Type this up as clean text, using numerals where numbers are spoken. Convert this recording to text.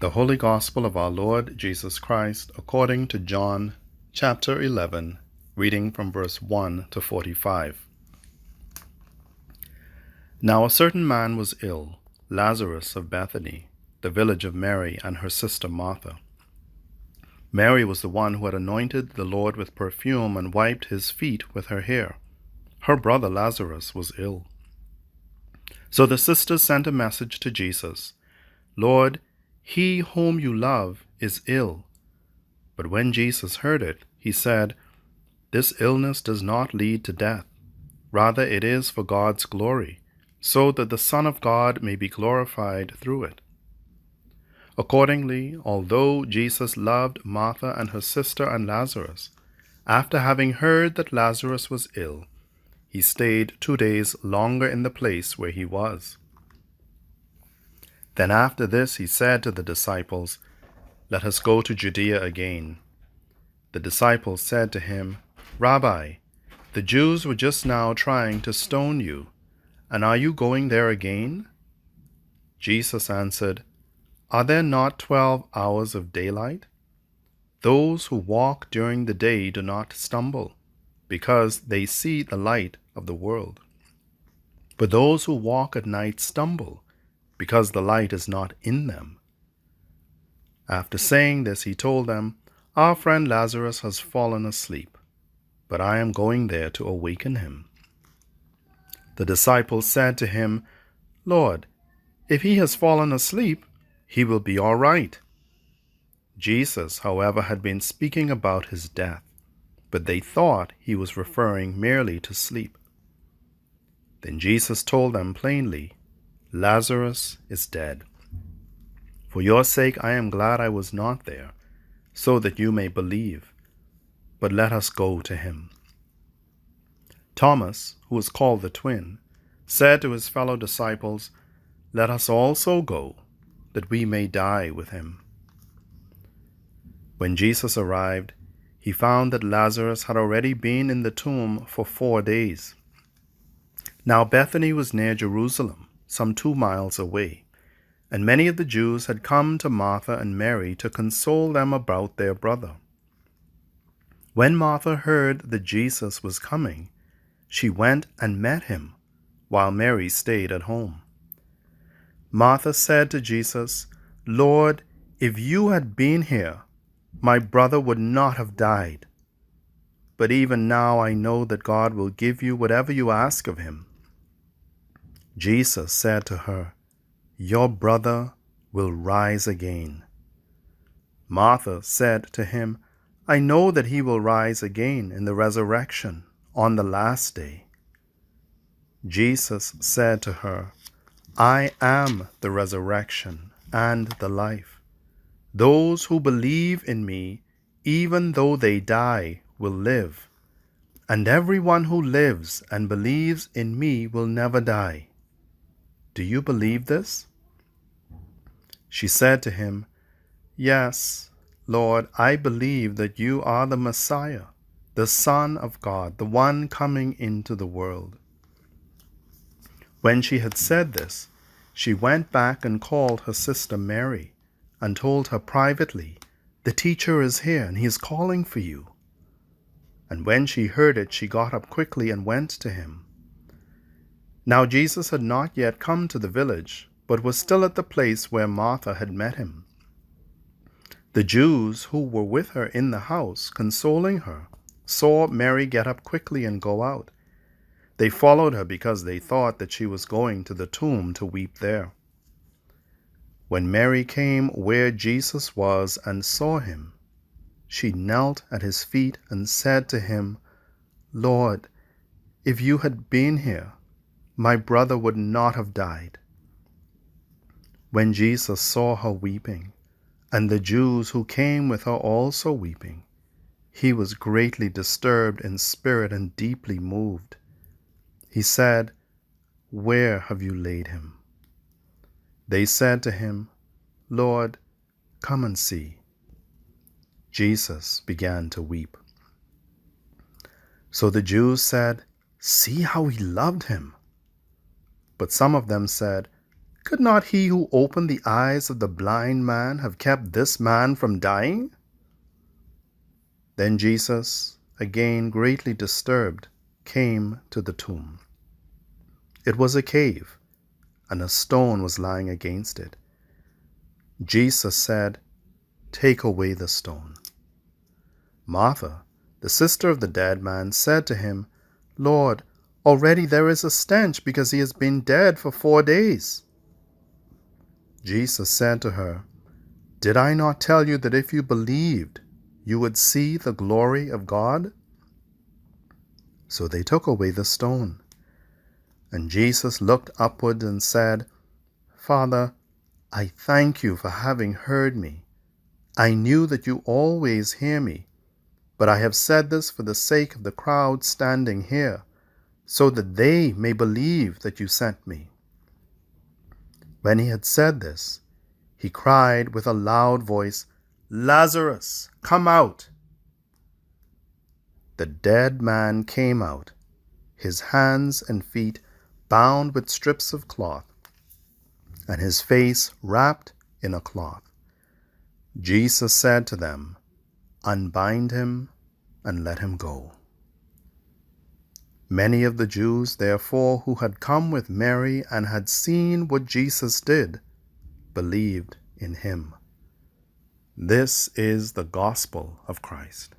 The Holy Gospel of our Lord Jesus Christ according to John chapter 11, reading from verse 1 to 45. Now a certain man was ill, Lazarus of Bethany, the village of Mary and her sister Martha. Mary was the one who had anointed the Lord with perfume and wiped his feet with her hair. Her brother Lazarus was ill. So the sisters sent a message to Jesus, "Lord, he whom you love is ill." But when Jesus heard it, he said, "This illness does not lead to death. Rather, it is for God's glory, so that the Son of God may be glorified through it." Accordingly, although Jesus loved Martha and her sister and Lazarus, after having heard that Lazarus was ill, he stayed 2 days longer in the place where he was. Then after this he said to the disciples, "Let us go to Judea again." The disciples said to him, "Rabbi, the Jews were just now trying to stone you, and are you going there again?" Jesus answered, "Are there not 12 hours of daylight? Those who walk during the day do not stumble, because they see the light of the world. But those who walk at night stumble, because the light is not in them." After saying this, he told them, "Our friend Lazarus has fallen asleep, but I am going there to awaken him." The disciples said to him, "Lord, if he has fallen asleep, he will be all right." Jesus, however, had been speaking about his death, but they thought he was referring merely to sleep. Then Jesus told them plainly, "Lazarus is dead. For your sake I am glad I was not there, so that you may believe. But let us go to him." Thomas, who was called the twin, said to his fellow disciples, "Let us also go, that we may die with him." When Jesus arrived, he found that Lazarus had already been in the tomb for 4 days. Now Bethany was near Jerusalem, some 2 miles away, and many of the Jews had come to Martha and Mary to console them about their brother. When Martha heard that Jesus was coming, she went and met him, while Mary stayed at home. Martha said to Jesus, "Lord, if you had been here, my brother would not have died. But even now I know that God will give you whatever you ask of him." Jesus said to her, "Your brother will rise again." Martha said to him, "I know that he will rise again in the resurrection on the last day." Jesus said to her, "I am the resurrection and the life. Those who believe in me, even though they die, will live. And everyone who lives and believes in me will never die. Do you believe this?" She said to him, "Yes, Lord, I believe that you are the Messiah, the Son of God, the one coming into the world." When she had said this, she went back and called her sister Mary, and told her privately, "The teacher is here, and he is calling for you." And when she heard it, she got up quickly and went to him. Now Jesus had not yet come to the village, but was still at the place where Martha had met him. The Jews who were with her in the house, consoling her, saw Mary get up quickly and go out. They followed her because they thought that she was going to the tomb to weep there. When Mary came where Jesus was and saw him, she knelt at his feet and said to him, "Lord, if you had been here, my brother would not have died." When Jesus saw her weeping, and the Jews who came with her also weeping, he was greatly disturbed in spirit and deeply moved. He said, "Where have you laid him?" They said to him, "Lord, come and see." Jesus began to weep. So the Jews said, "See how he loved him." But some of them said, Could not he who opened the eyes of the blind man have kept this man from dying?" Then Jesus, again greatly disturbed, came to the tomb. It was a cave, and a stone was lying against it. Jesus said, "Take away the stone." Martha, the sister of the dead man, said to him, "Lord, already there is a stench, because he has been dead for 4 days." Jesus said to her, "Did I not tell you that if you believed, you would see the glory of God?" So they took away the stone. And Jesus looked upward and said, "Father, I thank you for having heard me. I knew that you always hear me, but I have said this for the sake of the crowd standing here, so that they may believe that you sent me." When he had said this, he cried with a loud voice, "Lazarus, come out!" The dead man came out, his hands and feet bound with strips of cloth, and his face wrapped in a cloth. Jesus said to them, "Unbind him and let him go." Many of the Jews, therefore, who had come with Mary and had seen what Jesus did, believed in him. This is the gospel of Christ.